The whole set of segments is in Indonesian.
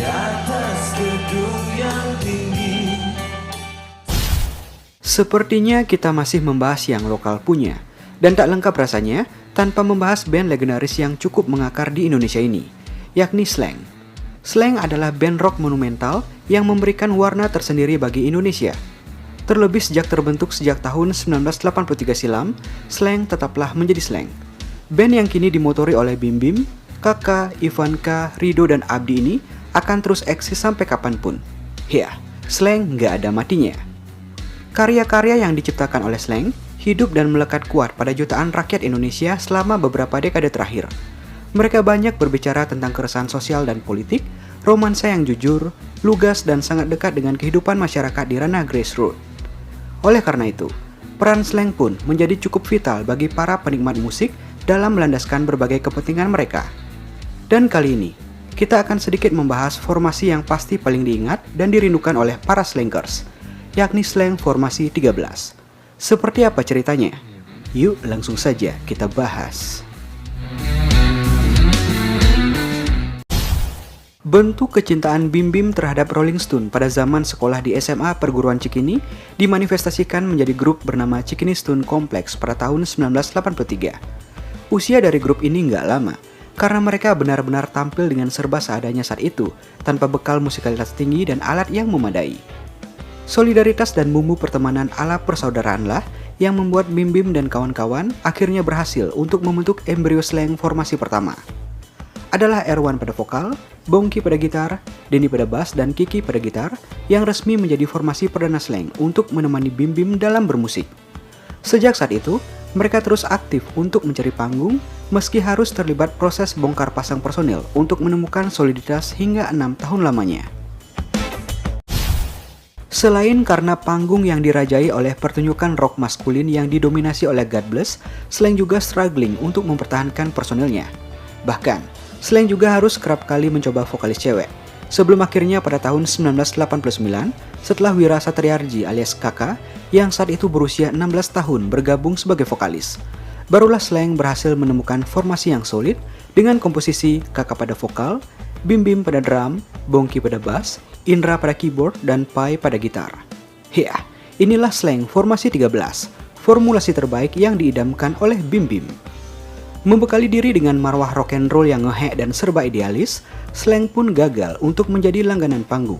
atas gedung yang tinggi. Sepertinya kita masih membahas yang lokal punya, dan tak lengkap rasanya tanpa membahas band legendaris yang cukup mengakar di Indonesia ini, yakni Slank. Slank adalah band rock monumental yang memberikan warna tersendiri bagi Indonesia. Terlebih sejak terbentuk sejak tahun 1983 silam, Slank tetaplah menjadi Slank. Band yang kini dimotori oleh Bim Bim, Kakak, Ivanka, Rido, dan Abdi ini akan terus eksis sampai kapanpun. Ya, Slank nggak ada matinya. Karya-karya yang diciptakan oleh Slank hidup dan melekat kuat pada jutaan rakyat Indonesia selama beberapa dekade terakhir. Mereka banyak berbicara tentang keresahan sosial dan politik, romansa yang jujur, lugas, dan sangat dekat dengan kehidupan masyarakat di ranah grassroots. Oleh karena itu, peran Slank pun menjadi cukup vital bagi para penikmat musik dalam melandaskan berbagai kepentingan mereka. Dan kali ini, kita akan sedikit membahas formasi yang pasti paling diingat dan dirindukan oleh para Slankers, yakni Slank Formasi 13. Seperti apa ceritanya? Yuk langsung saja kita bahas. Bentuk kecintaan Bim Bim terhadap Rolling Stone pada zaman sekolah di SMA Perguruan Cikini dimanifestasikan menjadi grup bernama Cikini Stone Complex pada tahun 1983. Usia dari grup ini nggak lama, karena mereka benar-benar tampil dengan serba seadanya saat itu, tanpa bekal musikalitas tinggi dan alat yang memadai. Solidaritas dan bumbu pertemanan ala persaudaraanlah yang membuat Bim Bim dan kawan-kawan akhirnya berhasil untuk membentuk embrio Slank formasi pertama. Adalah Erwan pada vokal, Bongki pada gitar, Denny pada bass, dan Kiki pada gitar yang resmi menjadi formasi perdana Slank untuk menemani Bim Bim dalam bermusik. Sejak saat itu, mereka terus aktif untuk mencari panggung meski harus terlibat proses bongkar pasang personil untuk menemukan soliditas hingga 6 tahun lamanya. Selain karena panggung yang dirajai oleh pertunjukan rock maskulin yang didominasi oleh God Bless, Slank juga struggling untuk mempertahankan personilnya. Bahkan, Slank juga harus kerap kali mencoba vokalis cewek. Sebelum akhirnya pada tahun 1989, setelah Wira Satriarji alias Kakak, yang saat itu berusia 16 tahun bergabung sebagai vokalis, barulah Slank berhasil menemukan formasi yang solid dengan komposisi Kakak pada vokal, Bim Bim pada drum, Bongki pada bass, Indra pada keyboard, dan Pai pada gitar. Ya, inilah Slank Formasi 13, formulasi terbaik yang diidamkan oleh Bim Bim. Membekali diri dengan marwah rock and roll yang ngehek dan serba idealis, Slank pun gagal untuk menjadi langganan panggung.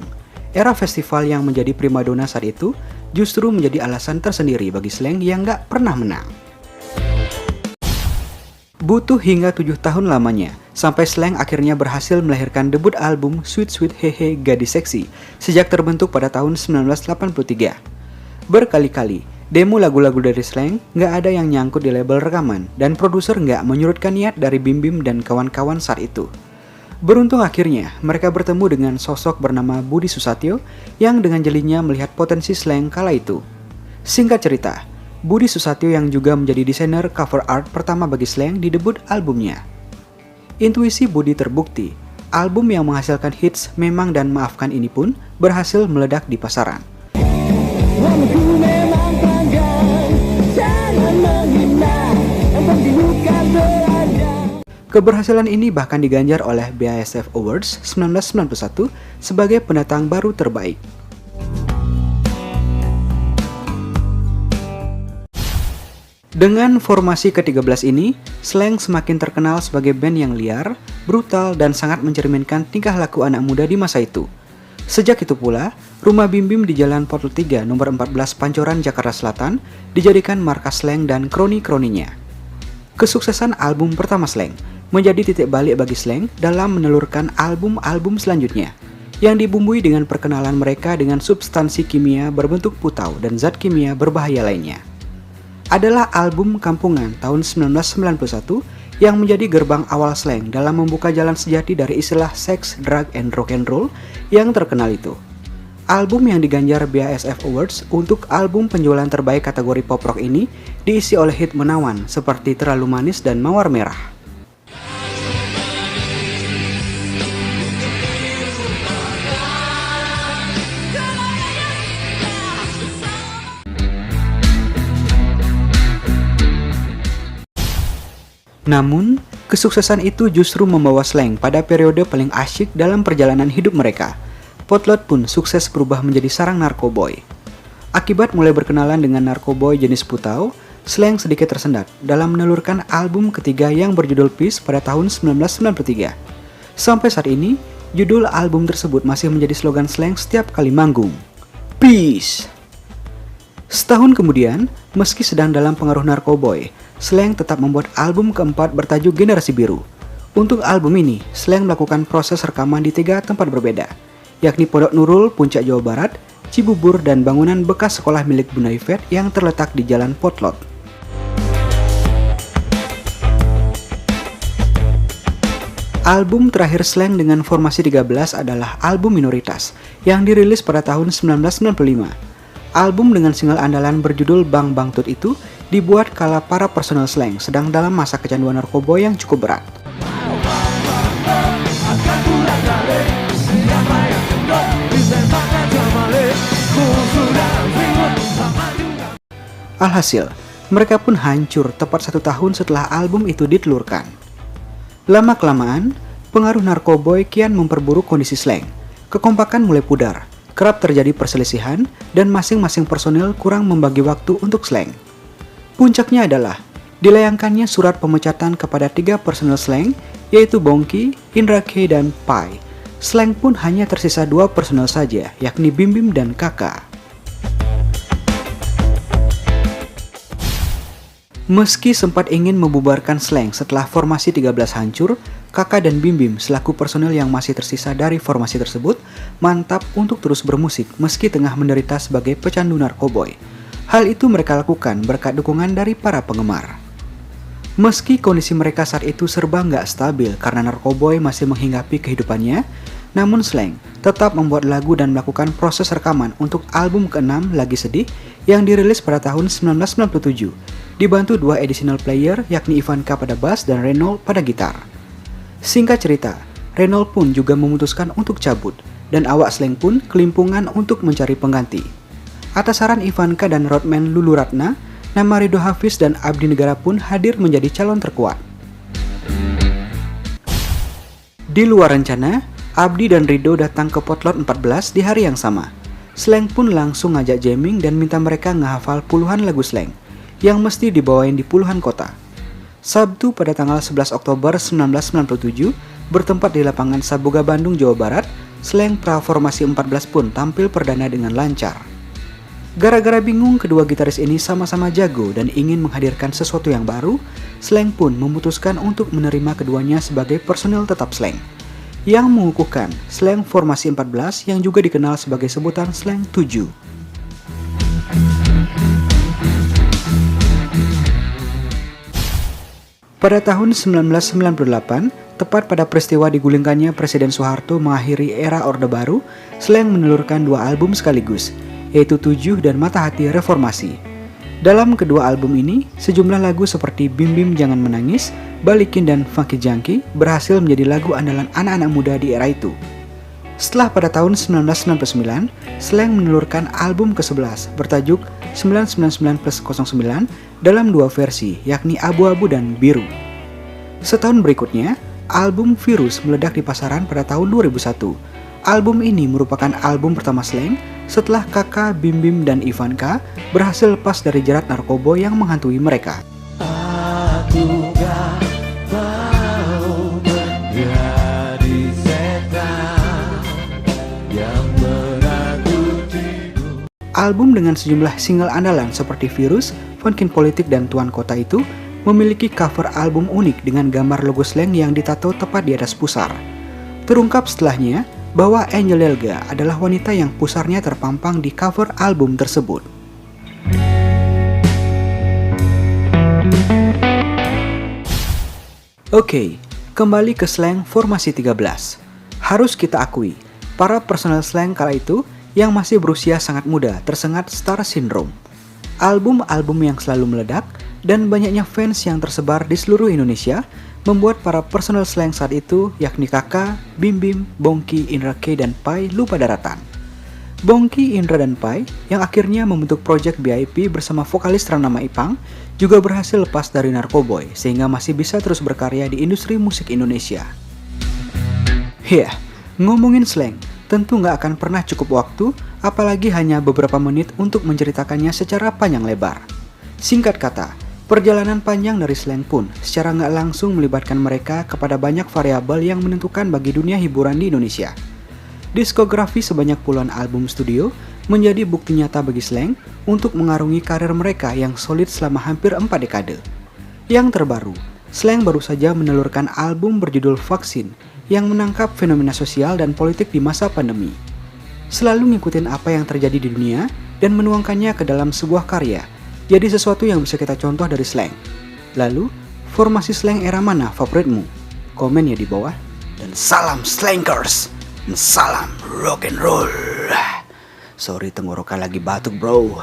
Era festival yang menjadi primadona saat itu justru menjadi alasan tersendiri bagi Slank yang gak pernah menang. Butuh hingga 7 tahun lamanya, sampai Slank akhirnya berhasil melahirkan debut album Sweet Sweet Hehe Gadis Seksi sejak terbentuk pada tahun 1983. Berkali-kali, demo lagu-lagu dari Slank nggak ada yang nyangkut di label rekaman dan produser nggak menyurutkan niat dari Bim Bim dan kawan-kawan saat itu. Beruntung akhirnya mereka bertemu dengan sosok bernama Budi Susatyo yang dengan jelinya melihat potensi Slank kala itu. Singkat cerita, Budi Susatyo yang juga menjadi desainer cover art pertama bagi Slank di debut albumnya. Intuisi Budi terbukti, album yang menghasilkan hits Memang dan Maafkan ini pun berhasil meledak di pasaran. Keberhasilan ini bahkan diganjar oleh BASF Awards 1991 sebagai pendatang baru terbaik. Dengan formasi ke-13 ini, Slank semakin terkenal sebagai band yang liar, brutal, dan sangat mencerminkan tingkah laku anak muda di masa itu. Sejak itu pula, rumah Bim Bim di Jalan Portal 3 nomor 14 Pancoran, Jakarta Selatan dijadikan markas Slank dan kroni-kroninya. Kesuksesan album pertama Slank menjadi titik balik bagi Slank dalam menelurkan album-album selanjutnya yang dibumbui dengan perkenalan mereka dengan substansi kimia berbentuk putau dan zat kimia berbahaya lainnya. Adalah album Kampungan tahun 1991 yang menjadi gerbang awal Slank dalam membuka jalan sejati dari istilah seks, drug, and rock and roll yang terkenal itu. Album yang diganjar BASF Awards untuk album penjualan terbaik kategori pop rock ini diisi oleh hit menawan seperti Terlalu Manis dan Mawar Merah. Namun, Kesuksesan itu justru membawa Slank pada periode paling asyik dalam perjalanan hidup mereka. Potlot pun sukses berubah menjadi sarang narkoboy. Akibat mulai berkenalan dengan narkoboy jenis putau, Slank sedikit tersendat dalam menelurkan album ketiga yang berjudul Peace pada tahun 1993. Sampai saat ini, judul album tersebut masih menjadi slogan Slank setiap kali manggung. Peace! Setahun kemudian, meski sedang dalam pengaruh narkoboy, Slank tetap membuat album keempat bertajuk Generasi Biru. Untuk album ini, Slank melakukan proses rekaman di 3 tempat berbeda, yakni Pondok Nurul, Puncak Jawa Barat, Cibubur, dan bangunan bekas sekolah milik Bunda Yvette yang terletak di Jalan Potlot. Album terakhir Slank dengan formasi 13 adalah album Minoritas yang dirilis pada tahun 1995. Album dengan single andalan berjudul Bang Bang Tut itu dibuat kala para personel Slank sedang dalam masa kecanduan narkoba yang cukup berat. Alhasil, mereka pun hancur tepat 1 tahun setelah album itu ditelurkan. Lama-kelamaan, pengaruh narkoboy kian memperburuk kondisi Slank. Kekompakan mulai pudar, kerap terjadi perselisihan, dan masing-masing personil kurang membagi waktu untuk Slank. Puncaknya adalah dilayangkannya surat pemecatan kepada 3 personel Slank, yaitu Bongki, Indra K, dan Pai. Slank pun hanya tersisa 2 personel saja, yakni Bim Bim dan Kaka. Meski sempat ingin membubarkan Slank setelah formasi 13 hancur, Kaka dan Bim Bim selaku personel yang masih tersisa dari formasi tersebut mantap untuk terus bermusik meski tengah menderita sebagai pecandu narkoboy. Hal itu mereka lakukan berkat dukungan dari para penggemar. Meski kondisi mereka saat itu serba nggak stabil karena narkoboy masih menghinggapi kehidupannya, namun Slank tetap membuat lagu dan melakukan proses rekaman untuk album ke-6 Lagi Sedih yang dirilis pada tahun 1997, dibantu 2 additional player yakni Ivanka pada bass dan Reynold pada gitar. Singkat cerita, Reynold pun juga memutuskan untuk cabut dan awak Slank pun kelimpungan untuk mencari pengganti. Atas saran Ivanka dan roadman Lulu Ratna, nama Ridho Hafiz dan Abdi Negara pun hadir menjadi calon terkuat. Di luar rencana, Abdi dan Ridho datang ke Potlot 14 di hari yang sama. Slank pun langsung ngajak jamming dan minta mereka ngehafal puluhan lagu Slank yang mesti dibawain di puluhan kota. Sabtu pada tanggal 11 Oktober 1997, bertempat di lapangan Sabuga Bandung, Jawa Barat, Slank Praformasi 14 pun tampil perdana dengan lancar. Gara-gara bingung kedua gitaris ini sama-sama jago dan ingin menghadirkan sesuatu yang baru, Slank pun memutuskan untuk menerima keduanya sebagai personil tetap Slank. Yang mengukuhkan Slank Formasi 14 yang juga dikenal sebagai sebutan Slank 7. Pada tahun 1998, tepat pada peristiwa digulingkannya Presiden Soeharto mengakhiri era Orde Baru, Slank menelurkan 2 album sekaligus, yaitu 7 dan Mata Hati Reformasi. Dalam kedua album ini, sejumlah lagu seperti Bim Bim Jangan Menangis, Balikin, dan Funky Junkie berhasil menjadi lagu andalan anak-anak muda di era itu. Setelah pada tahun 1999, Slank menelurkan album ke-11 bertajuk 999+09 dalam 2 versi, yakni Abu-Abu dan Biru. Setahun berikutnya, album Virus meledak di pasaran pada tahun 2001. Album ini merupakan album pertama Slank setelah Kaka, Bim Bim, dan Ivanka berhasil lepas dari jerat narkoba yang menghantui mereka. Aku gak mau menjadi setan yang menakuti. Album dengan sejumlah single andalan seperti Virus, Funkin Politik, dan Tuan Kota itu memiliki cover album unik dengan gambar logo Slank yang ditato tepat di atas pusar. Terungkap setelahnya bahwa Angel Delga adalah wanita yang pusarnya terpampang di cover album tersebut. Oke, kembali ke Slank Formasi 13. Harus kita akui, para personel Slank kala itu yang masih berusia sangat muda tersengat star syndrome. Album-album yang selalu meledak dan banyaknya fans yang tersebar di seluruh Indonesia membuat para personel Slank saat itu yakni Kaka, Bim Bim, Bongki, Indra K, dan Pai lupa daratan. Bongky, Indra, dan Pai yang akhirnya membentuk Project BIP bersama vokalis ternama Ipang juga berhasil lepas dari Narkoboy sehingga masih bisa terus berkarya di industri musik Indonesia. Ngomongin slang, tentu nggak akan pernah cukup waktu, apalagi hanya beberapa menit untuk menceritakannya secara panjang lebar. Singkat kata, perjalanan panjang dari slang pun secara nggak langsung melibatkan mereka kepada banyak variabel yang menentukan bagi dunia hiburan di Indonesia. Diskografi sebanyak puluhan album studio menjadi bukti nyata bagi slang untuk mengarungi karir mereka yang solid selama hampir 4 dekade. Yang terbaru, slang baru saja menelurkan album berjudul Vaksin yang menangkap fenomena sosial dan politik di masa pandemi. Selalu ngikutin apa yang terjadi di dunia dan menuangkannya ke dalam sebuah karya, jadi sesuatu yang bisa kita contoh dari slang. Lalu, formasi slang era mana favoritmu? Komen ya di bawah. Dan salam slankers! Salam rock and roll. Sorry tenggorokan lagi batuk bro.